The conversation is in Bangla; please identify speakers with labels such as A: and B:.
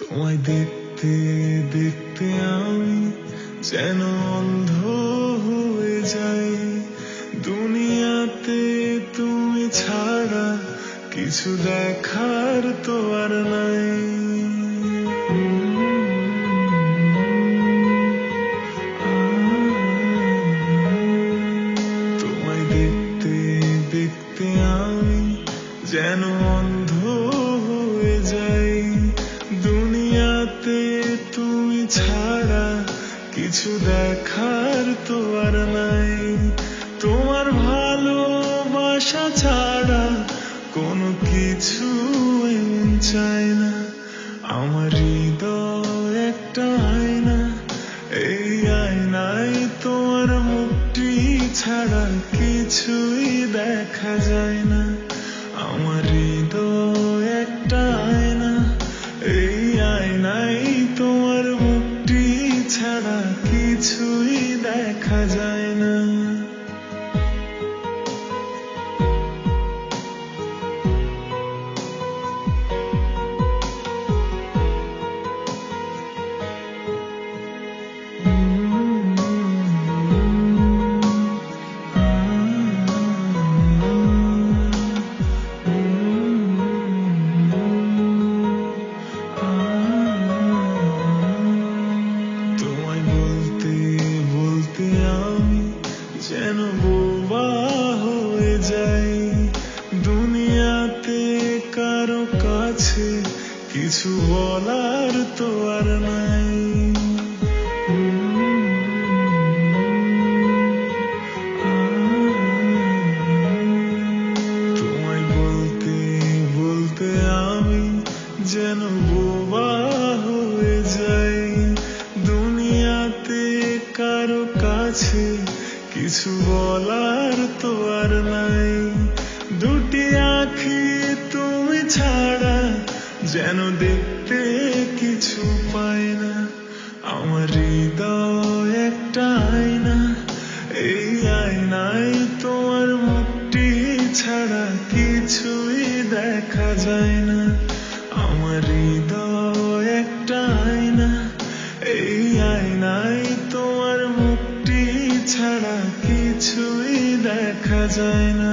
A: তোমায় দেখতে দেখতে আমি যেন অন্ধ হয়ে যাই। দুনিয়াতে তুমি ছাড়া কিছু দেখার তো আর নাই। তোমায় দেখতে দেখতে আমি যেন অন্ধ হয়ে যাই। দুনিয়াতে তুমি ছাড়া কিছু দেখার তো আর নাই। তোমার ভালোবাসা ছাড়া কোনো কিছু এমন চাই না। আমার হৃদয় একটা আয়না, এই আয়নায় তোমার মুখটি ছাড়া কিছুই দেখা যায় না। আমার হৃদয় একটা আয়না, এই আয়নায় তোমার মুখটি ছাড়া কিছুই দেখা যায় না। তোমায় বলতে বলতে আমি যেন বোবা হয়ে যাই। দুনিয়াতে কারো কাছে কিছু বলার তো আর নাই। তোমায় বলতে বলতে আমি যেন বোবা হয়ে যাই। দুনিয়াতে কারো কাছে কিছু বলার তো আর নাই। দুটি আঁখি তুমি ছাড়া যেন দেখতে কিছু পাই না। আমার হৃদয় একটা আয়না, এই আয়নায় তোমার মুখটি ছাড়া কিছুই দেখা যায় না। আমার হৃদয় একটা আয়না, এই আয়নায় তোমার মুখটি ছাড়া কিছুই দেখা যায় না।